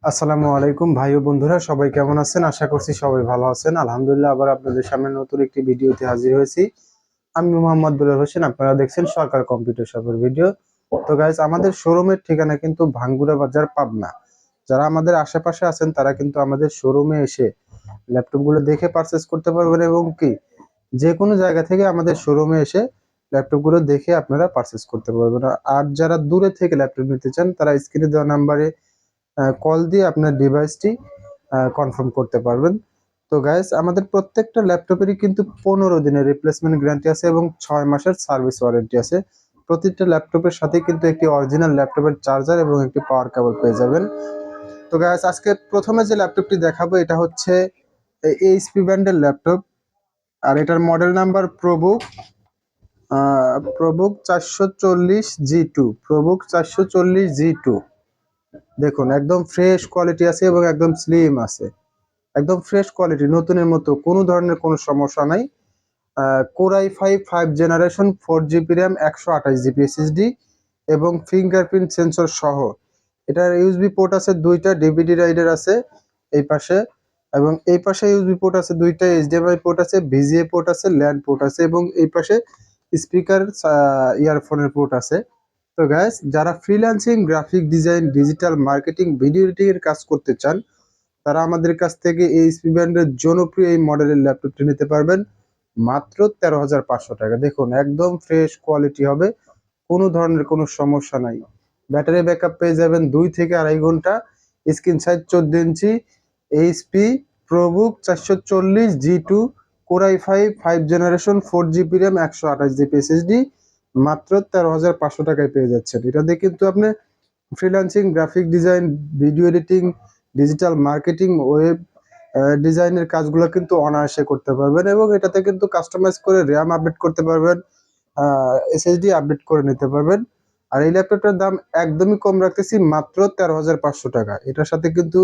আসসালামু আলাইকুম ভাই ও বন্ধুরা, সবাই কেমন আছেন? আশা করছি সবাই ভালো আছেন। আলহামদুলিল্লাহ, আবার আপনাদের সামনে নতুন একটি ভিডিওতে হাজির হয়েছি। আমি মোহাম্মদ বেলাল হোসেন, আপনারা দেখছেন সরকার কম্পিউটার শপের ভিডিও। তো গাইস, আমাদের শোরুমের ঠিকানা কিন্তু ভাঙ্গুরা বাজার, পাবনা। যারা আমাদের আশেপাশে আছেন তারা কিন্তু আমাদের শোরুমে এসে ল্যাপটপগুলো দেখে পারচেস করতে পারবেন, এবং কি যে কোনো জায়গা থেকে আমাদের শোরুমে এসে ল্যাপটপগুলো দেখে আপনারা পারচেস করতে পারবেন। আর যারা দূরে থেকে ল্যাপটপ নিতে চান তারা স্ক্রিনে দেওয়া নাম্বারে কল দিয়ে আপনার ডিভাইসটি কনফার্ম করতে পারবেন। তো গাইস, আমাদের প্রত্যেকটা ল্যাপটপেরই কিন্তু 15 দিনের রিপ্লেসমেন্ট গ্যারান্টি আছে এবং 6 মাসের সার্ভিস ওয়ারেন্টি আছে। প্রতিটা ল্যাপটপের সাথে কিন্তু একটি অরিজিনাল ল্যাপটপের চার্জার এবং একটি পাওয়ার কেবল পেয়ে যাবেন। তো গাইস, আজকে প্রথমে যে ল্যাপটপটি দেখাবো এটা হচ্ছে এইচপি ব্র্যান্ডের ল্যাপটপ। আর এটার model number ProBook 440G2, ProBook 440G2। দেখুন, একদম ফ্রেশ কোয়ালিটি আছে এবং একদম স্লিম আছে, একদম ফ্রেশ কোয়ালিটি, নতুনের মতো, কোনো ধরনের কোনো সমস্যা নাই। Core i5 generation 4 GB RAM, 128 GB SSD এবং ফিঙ্গারপ্রিন্ট সেন্সর সহ। এটার ইউএসবি পোর্ট আছে দুইটা, ডিভিডি রাইডার আছে এই পাশে, এবং এই পাশে ইউএসবি পোর্ট আছে দুইটা, এইচডিএমআই পোর্ট আছে, ভিজিএ পোর্ট আছে, ল্যান্ড পোর্ট আছে, এবং এই পাশে স্পিকার, ইয়ারফোনের পোর্ট আছে। তো গাইস, যারা freelancing, graphic design, digital marketing, video editing এর কাজ করতে চান তারা আমাদের কাছ থেকে এইচপি ব্র্যান্ডের জনপ্রিয় এই মডেলের ল্যাপটপটি নিতে পারবেন মাত্র 13,500 টাকা। দেখুন, একদম ফ্রেশ কোয়ালিটি হবে, কোনো ধরনের কোনো সমস্যা নাই। ব্যাটারি ব্যাকআপ পেয়ে যাবেন 2 থেকে 2.5 ঘন্টা। স্ক্রিন সাইজ 14 ইঞ্চি, HP ProBook 440G2, core i5 generation 4 GB RAM, 128 GB SSD, মাত্র 13,500 টাকায় পেয়ে যাচ্ছেন। এটা দিয়ে কিন্তু আপনি freelancing, graphic design, video editing, digital marketing, web ডিজাইনের কাজগুলো কিন্তু অনায়াসে করতে পারবেন, এবং এটাতে কিন্তু কাস্টমাইজ করে র্যাম আপডেট করতে পারবেন, এসএসডি আপডেট করে নিতে পারবেন। আর এই ল্যাপটপটার দাম একদমই কম রাখতেছি, মাত্র 13,500 টাকা। এটার সাথে কিন্তু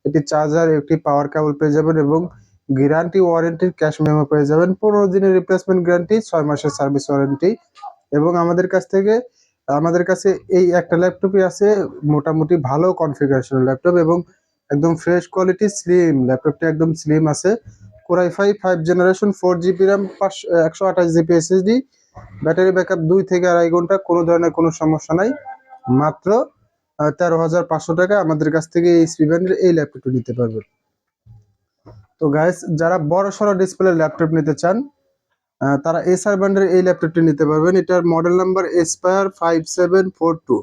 একটি চার্জার, একটি পাওয়ার কেবল পেয়ে যাবেন, এবং গ্যারান্টি ওয়ারেন্টির ক্যাশ মেমো পেয়ে যাবেন। 15 দিনের রিপ্লেসমেন্ট গ্যারান্টি, 6 মাসের সার্ভিস ওয়ারেন্টি। এবং আমাদের কাছে এই একটা ল্যাপটপই আছে মোটামুটি ভালো কনফিগারেশনের ল্যাপটপ, এবং একদম ফ্রেশ কোয়ালিটি, স্লিম, ল্যাপটপটি একদম স্লিম আছে। Core i5 generation 4 GB RAM, 128 GB SSD, battery backup 2 থেকে 2.5 ঘন্টা, কোনো ধরনের কোনো সমস্যা নাই। মাত্র 13,500 টাকা আমাদের কাছ থেকে এইচপি ব্র্যান্ডের এই ল্যাপটপটি নিতে পারবেন। তো গাইস, যারা বড় সড়ো ডিসপ্লে ল্যাপটপ নিতে চান তারা এসার ব্র্যান্ডের এই ল্যাপটপটি নিতে পারবেন। এটার মডেল নাম্বার এসপায়ার 5742।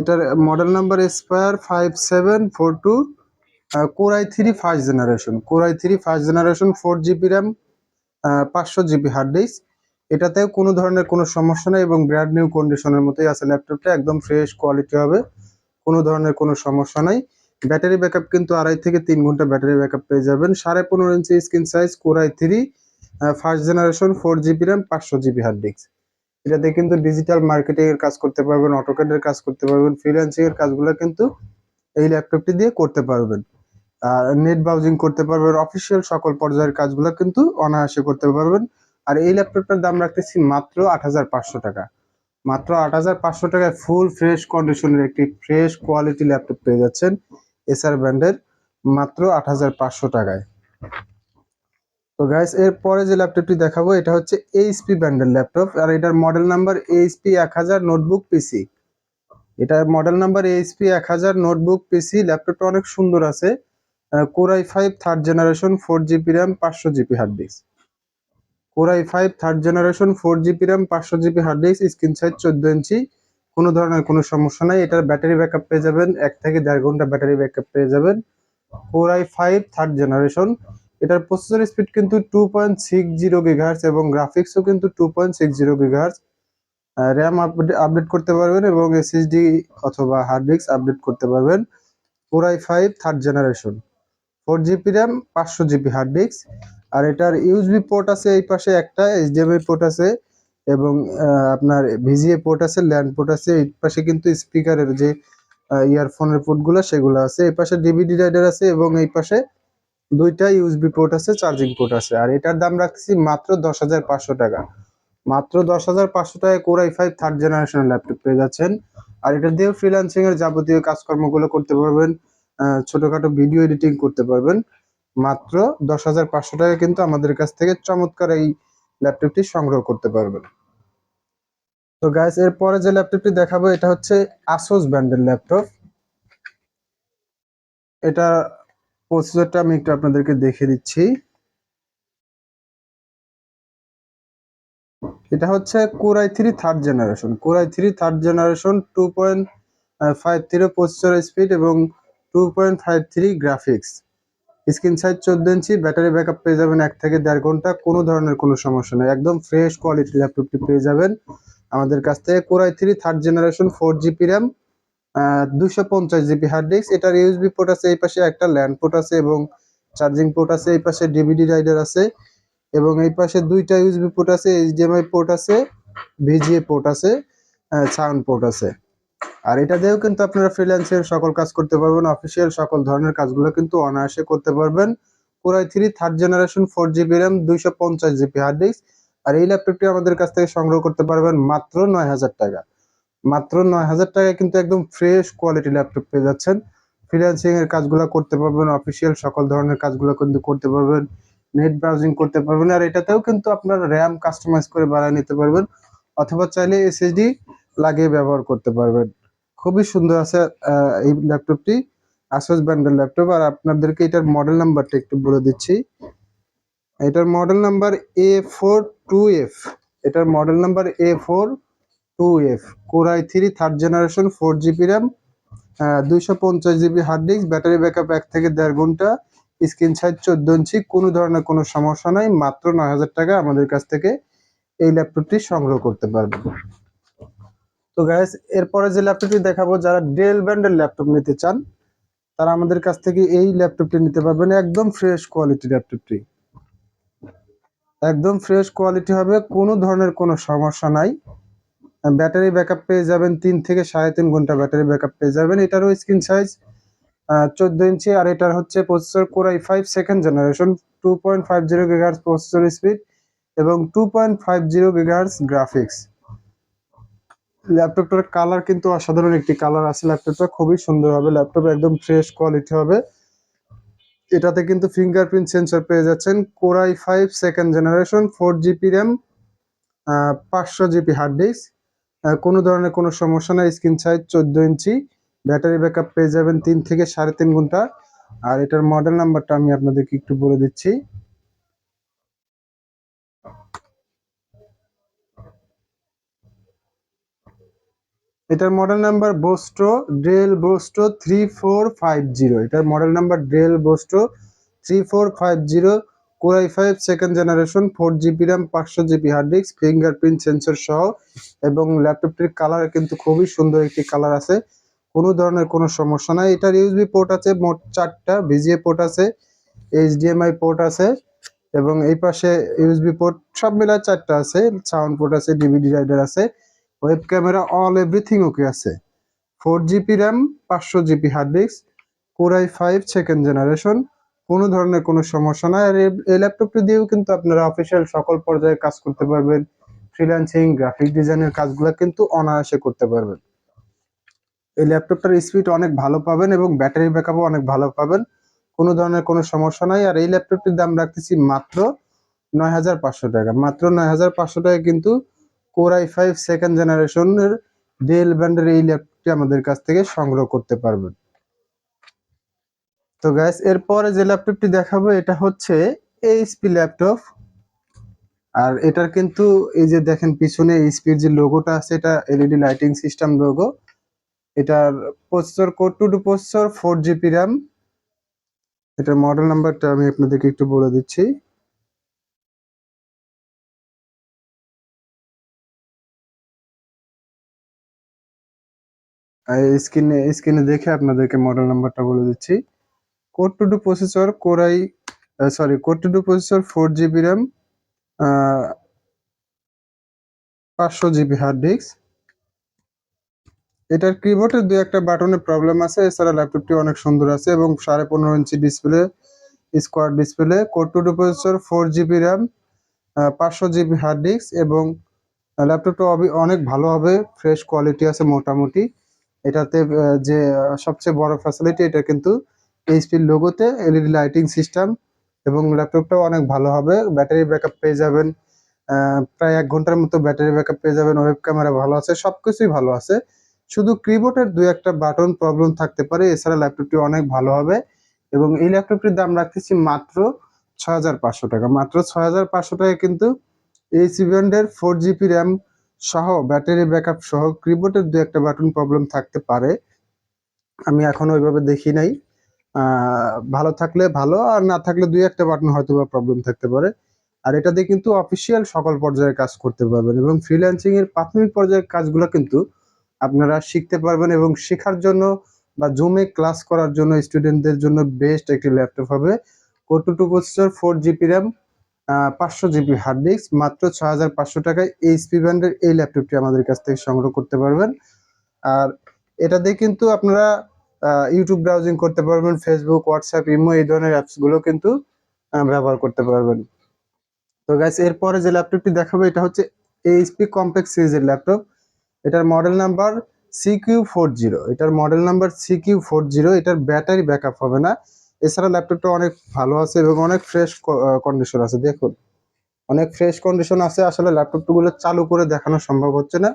এটার model number Aspire 5742। Core i3 4 GB RAM, 500 GB hard disk. এটাতেও কোনো ধরনের কোনো সমস্যা নেই, এবং ব্র্যান্ড নিউ কন্ডিশনের মতোই আছে ল্যাপটপটা, একদম ফ্রেশ কোয়ালিটি হবে, কোনো ধরনের কোনো সমস্যা নাই। ব্যাটারি ব্যাকআপ কিন্তু 2.5 থেকে 3 ঘন্টা ব্যাটারি ব্যাকআপ পেয়ে যাবেন। 15.5 ইঞ্চি screen size, core i3 first generation 4 GB RAM, 500 GB hard disk. এটাতে কিন্তু ডিজিটাল মার্কেটিং এর কাজ করতে পারবেন, অটোক্যাড এর কাজ করতে পারবেন, ফ্রিল্যান্সিং এর কাজগুলো কিন্তু এই ল্যাপটপটি দিয়ে করতে পারবেন। আর নেট ব্রাউজিং করতে পারবেন, অফিসিয়াল সকল পর্যায়ের কাজগুলো কিন্তু অনায়াসে করতে পারবেন। আর এই ল্যাপটপটার দাম রাখতেছি মাত্র 8,500 টাকা। মাত্র 8,500 টাকায় ফুল ফ্রেশ কন্ডিশনের একটি ফ্রেশ কোয়ালিটি ল্যাপটপ পেয়ে যাচ্ছেন এসার ব্র্যান্ডের, মাত্র 8,500 টাকায়। তো গাইস, এরপরে যে ল্যাপটপটি দেখাবো এটা হচ্ছে এইচপি ব্র্যান্ডের ল্যাপটপ, আর এটার model number HP 1000 notebook PC. এটা model number HP 1000 notebook PC. ল্যাপটপটা অনেক সুন্দর আছে। Core i5 third generation 4 GB RAM, 500 GB hard disk. Core i5 third generation 4 GB RAM, 500 GB hard disk, screen size 14 ইঞ্চি, কোনো ধরনের কোনো সমস্যা নাই। এটার ব্যাটারি ব্যাকআপ পেয়ে যাবেন 1 থেকে 1.5 ঘন্টা ব্যাটারি ব্যাকআপ পেয়ে যাবেন। Core i5 third generation. এটার প্রসেসর স্পিড কিন্তু 2.60 GHz, এবং গ্রাফিক্সও কিন্তু 2.60 GHz। র্যাম আপডেট করতে পারবেন, এবং এসএসডি অথবা হার্ড ডিস্ক আপডেট করতে পারবেন। Core i5 third generation 4 GB RAM, 500 GB hard disk. আর এটার ইউএসবি পোর্ট আছে এই পাশে একটা, এইচডিএমআই পোর্ট আছে, এবং আপনার ভিজিএ পোর্ট আছে, ল্যান্ড পোর্ট আছে। এই পাশে কিন্তু স্পিকারের যে ইয়ারফোনের পোর্টগুলো সেগুলো আছে। এই পাশে ডিভিডি রাইডার আছে, এবং এই পাশে দুইটা ইউএসবি পোর্ট আছে, চার্জিং পোর্ট আছে। আর এটার দাম রাখছি মাত্র 10,500 টাকা। মাত্র 10,500 টাকায় কোর i5 থার্ড জেনারেশনের ল্যাপটপ পেয়ে যাচ্ছেন। আর এটা দিয়েও ফ্রিল্যান্সিং এর যাবতীয় কাজকর্মগুলো করতে পারবেন, ছোটখাটো ভিডিও এডিটিং করতে পারবেন। মাত্র 10,500 টাকা কিন্তু আমাদের কাছ থেকে চমৎকার এই ল্যাপটপটি সংগ্রহ করতে পারবেন। তো গাইস, এরপরে যে ল্যাপটপটি দেখাবো এটা হচ্ছে আসুস ব্র্যান্ডের ল্যাপটপ। এটা প্রসেসরটা আমি একটু আপনাদেরকে দেখিয়ে দিচ্ছি। এটা হচ্ছে Core i3 third generation, Core i3 third generation 2.50 processor speed এবং 2.53 graphics. Screen size 14 inch, battery backup পেয়ে যাবেন 1 থেকে 1.5 ঘন্টা, কোনো ধরনের কোনো সমস্যা নেই, একদম ফ্রেশ কোয়ালিটির ল্যাপটপটি পেয়ে যাবেন আমাদের কাছ থেকে। Core i3 third generation 4GB RAM, 250GB hard disk. এটার ইউএসবি পোর্ট আছে এই পাশে, একটা ল্যান্ড পোর্ট আছে এবং চার্জিং পোর্ট আছে, এই পাশে ডিভিডি রাইডার আছে এবং এই পাশে দুইটা ইউএসবি পোর্ট আছে, এইচডিএমআই পোর্ট আছে, ভিজিএ পোর্ট আছে, সাউন্ড পোর্ট আছে। আর এটা দিয়েও কিন্তু আপনারা ফ্রিল্যান্সের সকল কাজ করতে পারবেন, অফিসিয়াল সকল ধরনের কাজগুলো কিন্তু অনায়াসে করতে পারবেন। Core i3 third generation 4GB RAM, 250GB hard disk. আর এই ল্যাপটপটি আমাদের কাছ থেকে সংগ্রহ করতে পারবেন মাত্র 9,000 টাকা। মাত্র 9,000 টাকায় কিন্তু একদম ফ্রেশ কোয়ালিটি ল্যাপটপ পেয়ে যাচ্ছেন। ফ্রিল্যান্সিং এর কাজগুলো করতে পারবেন, অফিসিয়াল সকল ধরনের কাজগুলো কিন্তু করতে পারবেন, নেট ব্রাউজিং করতে পারবেন। আর এটাতেও কিন্তু আপনার র্যাম কাস্টমাইজ করে বাড়িয়ে নিতে পারবেন, অথবা চাইলে এসএসডি লাগিয়ে ব্যবহার করতে পারবেন। খুবই সুন্দর আছে এই ল্যাপটপটি, আসুস ব্র্যান্ডের ল্যাপটপ। আর আপনাদেরকে এটার মডেল নাম্বারটা একটু বলে দিচ্ছি। এটার মডেল নাম্বার A42F, এটার model number A42F। Core i3 third generation 4GB RAM, 250GB hard disk, battery backup 1 থেকে 1.5 ঘন্টা, স্ক্রিন সাইজ 14 ইঞ্চি, কোনো ধরনের কোনো সমস্যা নাই। মাত্র 9,000 টাকা আমাদের কাছ থেকে এই ল্যাপটপটি সংগ্রহ করতে পারবেন। তো গাইস, এরপরে যে ল্যাপটপটি দেখাবো, যারা ডেল ব্র্যান্ডের ল্যাপটপ নিতে চান তারা আমাদের কাছ থেকে এই ল্যাপটপটি নিতে পারবেন। একদম ফ্রেশ কোয়ালিটি ল্যাপটপটি, একদম ফ্রেশ কোয়ালিটি হবে, কোনো ধরনের কোনো সমস্যা নাই। ব্যাটারি ব্যাকআপ পেয়ে যাবেন 3 থেকে 3.5 ঘন্টা ব্যাটারি ব্যাকআপ পেয়ে যাবেন। এটারও স্ক্রিন সাইজ 14 ইঞ্চি। আর এটার হচ্ছে processor Core i5 second generation, 2.50 GHz processor speed এবং 2.50 GHz গ্রাফিক্স। ল্যাপটপটার কালার কিন্তু অসাধারণ একটি কালার আছে, ল্যাপটপটা খুবই সুন্দর হবে, ল্যাপটপ একদম ফ্রেশ কোয়ালিটি হবে। এটাতে কিন্তু ফিঙ্গারপ্রিন্ট সেন্সর পেয়ে যাচ্ছেন। Core i5 second generation, 4GB RAM, 500GB hard disk, কোনো ধরনের কোনো সমস্যা নাই, screen size 14 inch, battery backup পেয়ে যাবেন 3 থেকে 3.5 ঘন্টা। আর এটার মডেল নাম্বারটা আমি আপনাদেরকে একটু বলে দিচ্ছি। এটার মডেল নাম্বার ডেল বোস্টো 3450, এটার মডেল নাম্বার ডেল বোস্টো 3450। Core i5 second generation, 4GB RAM, 500GB hard disk, fingerprint sensor সহ। এবং ল্যাপটপটির কালার কিন্তু খুবই সুন্দর একটি কালার আছে, কোনো ধরনের কোনো সমস্যা নাই। এটার ইউএসবি পোর্ট আছে মোট 4টা, ভিজিএ পোর্ট আছে, এইচডিএমআই পোর্ট আছে এবং এই পাশে ইউএসবি পোর্ট সব মিলায় 4টা আছে, সাউন্ড পোর্ট আছে, ডিভিডি রাইডার আছে, web camera, all everything okay আছে। 4GB RAM, 500GB hard disk, Core i5 second generation, কোনো ধরনের কোনো সমস্যা নাই। আর এই ল্যাপটপটি দিয়েও কিন্তু আপনারা অফিসিয়াল সকল পর্যায়ে কাজ করতে পারবেন, ফ্রিল্যান্সিং, গ্রাফিক ডিজাইনের কাজগুলো কিন্তু অনায়াসে করতে পারবেন। এই ল্যাপটপটার স্পিড অনেক ভালো পাবেন এবং ব্যাটারি ব্যাকআপও অনেক ভালো পাবেন, কোনো ধরনের কোনো সমস্যা নাই। আর এই ল্যাপটপটির দাম রাখতেছি মাত্র 9,500 টাকা। মাত্র 9,500 টাকা কিন্তু Core i5 সেকেন্ড জেনারেশনের ডেল ব্র্যান্ডের এই ল্যাপটপটি আমাদের কাছ থেকে সংগ্রহ করতে পারবেন। তো গাইস, এরপরে যে ল্যাপটপটি দেখাবো এটা হচ্ছে এইচপি ল্যাপটপ। আর এটার কিন্তু এই যে দেখেন পিছনে এইচপির যে লোগোটা আছে, এটা এলইডি লাইটিং সিস্টেম লোগো। এটার processor Core 2 processor, 4GB RAM. এটার মডেল নাম্বারটা আমি আপনাদেরকে একটু বলে দিচ্ছি। স্ক্রিনে দেখে আপনাদেরকে মডেল নাম্বারটা বলে দিচ্ছি। Core 2 processor, Core 2 processor, 4GB RAM, 500GB hard disk. এটার কিবোর্ডের 2-1টা বাটনে প্রবলেম আছে, এছাড়া ল্যাপটপটি অনেক সুন্দর আছে এবং 15.5 ইঞ্চি display, square display. Core 2 processor, 4GB RAM, 500GB hard disk এবং ল্যাপটপটা অনেক ভালো হবে, ফ্রেশ কোয়ালিটি আছে মোটামুটি। এটাতে যে সবচেয়ে বড় ফ্যাসিলিটি, এটা কিন্তু এইচপির লোগোতে এলইডি লাইটিং সিস্টেম, এবং ল্যাপটপটাও অনেক ভালো হবে। ব্যাটারি ব্যাকআপ পেয়ে যাবেন, প্রায় 1 ঘন্টার মতো ব্যাটারি ব্যাকআপ পেয়ে যাবেন। ওয়েব ক্যামেরা ভালো আছে, সবকিছুই ভালো আছে। শুধু কিবোর্ডের 2-1টা বাটন প্রবলেম থাকতে পারে, এছাড়া ল্যাপটপটি অনেক ভালো হবে। এবং এই ল্যাপটপটির দাম রাখতেছি মাত্র 6,500 টাকা। মাত্র 6,500 টাকায় কিন্তু এইচপি ব্র্যান্ডের 4 জিবি র্যাম সহ ব্যাটারি ব্যাকআপ সহ কিবোর্ডের 2-1টা বাটন প্রবলেম থাকতে পারে, আমি এখনো ওইভাবে দেখি নাই। ভালো থাকলে ভালো, আর না থাকলে 2-1টা বাটন হয়তো বা প্রবলেম থাকতে পারে। আর এটা দিয়ে কিন্তু অফিসিয়াল সকল পর্যায়ের কাজ করতে পারবেন, এবং ফ্রিল্যান্সিং এর প্রাথমিক পর্যায়ের কাজগুলো কিন্তু আপনারা শিখতে পারবেন। এবং শেখার জন্য বা জুমে ক্লাস করার জন্য স্টুডেন্টদের জন্য বেস্ট একটি ল্যাপটপ হবে। Core two processor, 4 GB RAM, 500 GB hard disk, মাত্র 6,500 টাকায় এইচপি ব্র্যান্ডের এই ল্যাপটপটি আমাদের কাছ থেকে সংগ্রহ করতে পারবেন। আর এটা দিয়ে কিন্তু আপনারা ইউটিউব ব্রাউজিং করতে পারবেন, ফেসবুক, হোয়াটসঅ্যাপ, ইমো এই ধরনের অ্যাপসগুলো কিন্তু ব্যবহার করতে পারবেন। তো গাইস, এরপরে যে ল্যাপটপটি দেখাবো এটা হচ্ছে এইচপি কমপ্যাক্ট সিরিজের ল্যাপটপ। এটার মডেল নাম্বার CQ40। এটার মডেল নাম্বার CQ40। এটার ব্যাটারি ব্যাকআপ হবে না। এছাড়া ল্যাপটপটা অনেক ভালো আছে এবং অনেক ফ্রেশ কন্ডিশন আছে। দেখুন, অনেক ফ্রেশ কন্ডিশন আছে। আসলে ল্যাপটপগুলো চালু করে দেখানো সম্ভব হচ্ছে না।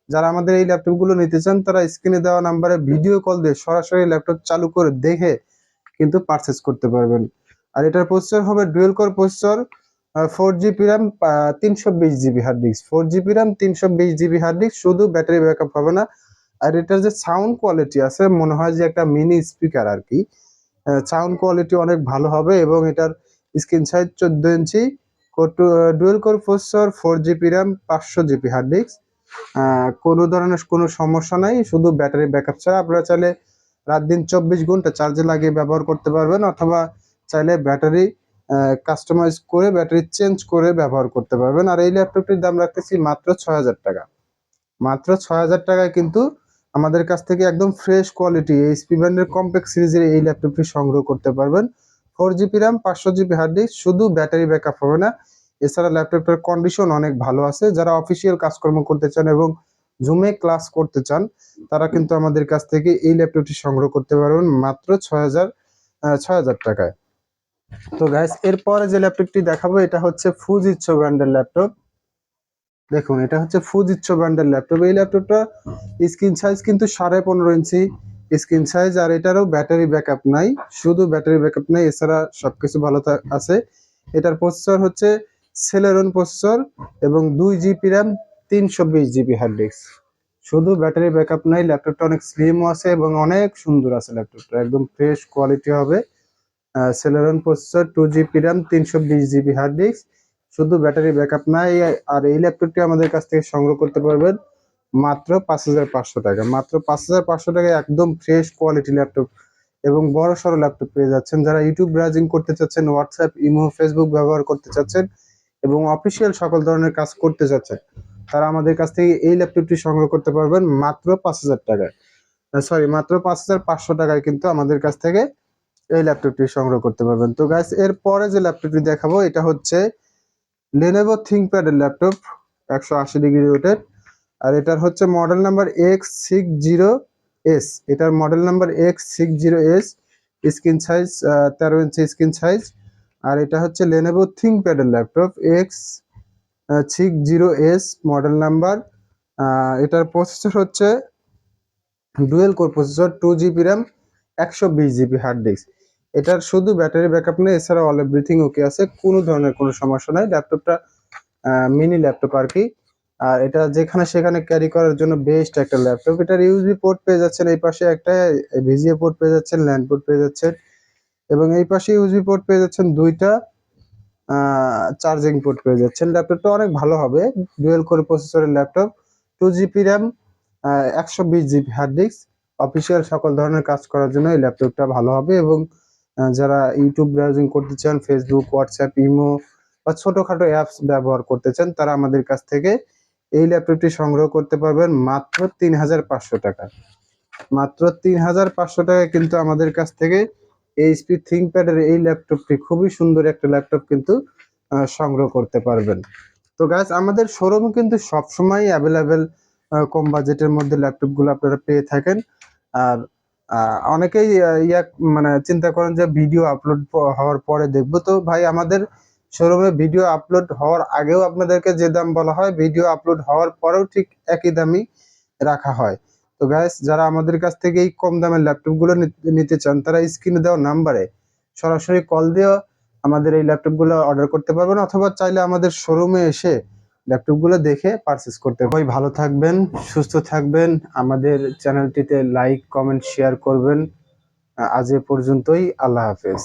যারা আমাদের এই ল্যাপটপগুলো নিতে চান তারা স্ক্রিনে দেওয়া নাম্বারে ভিডিও কল দিয়ে সরাসরি ল্যাপটপ চালু করে দেখে কিন্তু পারচেস করতে পারবেন। আর এটার প্রসেসর হবে dual core processor, 4 GB RAM, 320 GB hard disk. 4 GB RAM, 320 GB hard disk, শুধু ব্যাটারি ব্যাকআপ হবে না। আর এটার যে সাউন্ড কোয়ালিটি আছে, মনে হয় যে একটা মিনি স্পিকার আর কি। সাউন্ড কোয়ালিটি অনেক ভালো হবে, এবং এটার স্ক্রিন সাইজ 14 ইঞ্চি। Dual core processor, 4 GB RAM, 500 GB hard disk. কোনো ধরনের কোনো সমস্যা নাই, শুধু ব্যাটারি ব্যাকআপ ছাড়া। আপনারা চাইলে রাত দিন 24 ঘন্টা চার্জে লাগিয়ে ব্যবহার করতে পারবেন, অথবা চাইলে ব্যাটারি কাস্টমাইজ করে ব্যাটারি চেঞ্জ করে ব্যবহার করতে পারবেন। আর এই ল্যাপটপটির দাম রাখতেছি মাত্র 6,000 টাকা। মাত্র 6,000 টাকায় কিন্তু আমাদের কাছ থেকে একদম ফ্রেশ কোয়ালিটি এইচপি ব্র্যান্ডের কমপ্যাক্ট সিরিজের এই ল্যাপটপটি সংগ্রহ করতে পারবেন। 4 GB RAM, 500 GB hard disk, শুধু ব্যাটারি ব্যাকআপ হবে না। এছাড়া ল্যাপটপটার কন্ডিশন অনেক ভালো আছে। যারা অফিসিয়াল কাজকর্ম করতে চান এবং জুমে ক্লাস করতে চান, তারা কিন্তু আমাদের কাছ থেকে এই ল্যাপটপটি সংগ্রহ করতে পারবেন মাত্র 6,000 টাকায়। তো গাইস, এরপরে যে ল্যাপটপটি দেখাবো এটা হচ্ছে ফুজিৎসু ব্র্যান্ডের ল্যাপটপ। দেখুন, এটা হচ্ছে ফুজিৎসু ব্র্যান্ডের ল্যাপটপ। এই ল্যাপটপটা স্ক্রিন সাইজ কিন্তু 15.5 ইঞ্চি স্ক্রিন সাইজ। আর এটারও ব্যাটারি ব্যাকআপ নাই, শুধু ব্যাটারি ব্যাকআপ নাই, এছাড়া সবকিছু ভালো আছে। এটার প্রসেসর হচ্ছে সেলেরন প্রসেসর, এবং 2 GB RAM, 320 GB hard disk. শুধু ব্যাটারি ব্যাকআপ নাই, ল্যাপটপটা অনেক স্লিমও আছে এবং অনেক সুন্দর আছে। ল্যাপটপটা একদম ফ্রেশ কোয়ালিটি হবে। Celeron processor, 2 GB RAM, 320 GB hard disk, শুধু ব্যাটারি ব্যাকআপ নাই। আর এই ল্যাপটপটি আমাদের কাছ থেকে সংগ্রহ করতে পারবেন মাত্র 5,500 টাকা। মাত্র 5,500 টাকায় একদম ফ্রেশ কোয়ালিটি ল্যাপটপ এবং বড় সড়ো ল্যাপটপ পেয়ে যাচ্ছেন। যারা ইউটিউব ব্রাউজিং করতে চাচ্ছেন, হোয়াটসঅ্যাপ, ইমো, ফেসবুক ব্যবহার করতে চাচ্ছেন এবং অফিসিয়াল সকল ধরনের কাজ করতে চাচ্ছেন, তারা আমাদের কাছ থেকে এই ল্যাপটপটি সংগ্রহ করতে পারবেন মাত্র 5,000 টাকায়। মাত্র 5,500 টাকায় কিন্তু আমাদের কাছ থেকে এই ল্যাপটপটি সংগ্রহ করতে পারবেন। তো গাইস, এরপরে যে ল্যাপটপটি দেখাবো এটা হচ্ছে Lenovo ThinkPad এর ল্যাপটপ, 180 ডিগ্রি রোটেট। আর এটার হচ্ছে মডেল নাম্বার X60S। এটার model number X60S। Screen size 13 inch screen size. আর এটা হচ্ছে Lenovo ThinkPad এর ল্যাপটপ, X60S মডেল নাম্বার। এটার প্রসেসর হচ্ছে dual core processor, 2 GB RAM, 120 GB hard disk. এটার শুধু ব্যাটারি ব্যাকআপ নেই, এছাড়া অল এভরিথিং ওকে আছে, কোনো ধরনের কোনো সমস্যা নাই। ল্যাপটপটা মিনি ল্যাপটপ আর কি। আর এটা যেখানে সেখানে ক্যারি করার জন্য বেস্ট একটা ল্যাপটপ। এটার ইউএসবি পোর্ট পেয়ে যাচ্ছেন, এই পাশে একটা ভিজিএ পোর্ট পেয়ে যাচ্ছেন, ল্যান্ড পোর্ট পেয়ে যাচ্ছেন, এবং এই পাশে ইউএসবি পোর্ট পেয়ে যাচ্ছেন দুইটা, চার্জিং পোর্ট পেয়ে যাচ্ছেন। ল্যাপটপটা অনেক ভালো হবে, ডুয়েল কোর প্রসেসরের laptop, 2 GB RAM, 120 GB hard disk. Official সকল ধরনের কাজ করার জন্য এই ল্যাপটপটা ভালো হবে। এবং যারা ইউটিউব ব্রাউজিং করতে চান, ফেসবুক, হোয়াটসঅ্যাপ, ইমো বা ছোটখাটো অ্যাপস ব্যবহার করতে চান, তারা আমাদের কাছ থেকে এই ল্যাপটপটি সংগ্রহ করতে পারবেন মাত্র 3,500 টাকা। মাত্র 3,500 টাকায় কিন্তু আমাদের কাছ থেকে এইচপি থিংকপ্যাড এর এই ল্যাপটপটি, খুবই সুন্দর একটা ল্যাপটপ কিন্তু সংগ্রহ করতে পারবেন। তো গাইস, আমাদের শোরুম কিন্তু সবসময় অ্যাভেলেবেল কম বাজেটের মধ্যে ল্যাপটপগুলো আপনারা পেয়ে থাকেন। আর অনেকেই মানে চিন্তা করেন যে ভিডিও আপলোড হওয়ার পরে দেখবো। তো ভাই আমাদের শোরুমে ভিডিও আপলোড হওয়ার আগেও আপনাদেরকে যে দাম বলা হয়, ভিডিও আপলোড হওয়ার পরেও ঠিক একই দামই রাখা হয়। তো গাইস, যারা আমাদের কাছ থেকে এই কম দামের ল্যাপটপগুলো নিতে চান, তারা স্ক্রিনে দেওয়া নাম্বারে সরাসরি কল দিয়ে আমাদের এই ল্যাপটপগুলো অর্ডার করতে পারবেন, অথবা চাইলে আমাদের শোরুমে এসে ল্যাপটপগুলো দেখে পারচেস করতে পারবেন। ভাই ভালো থাকবেন, সুস্থ থাকবেন, আমাদের চ্যানেলটিতে লাইক, কমেন্ট, শেয়ার করবেন। আজ এ পর্যন্তই। আল্লাহ হাফেজ।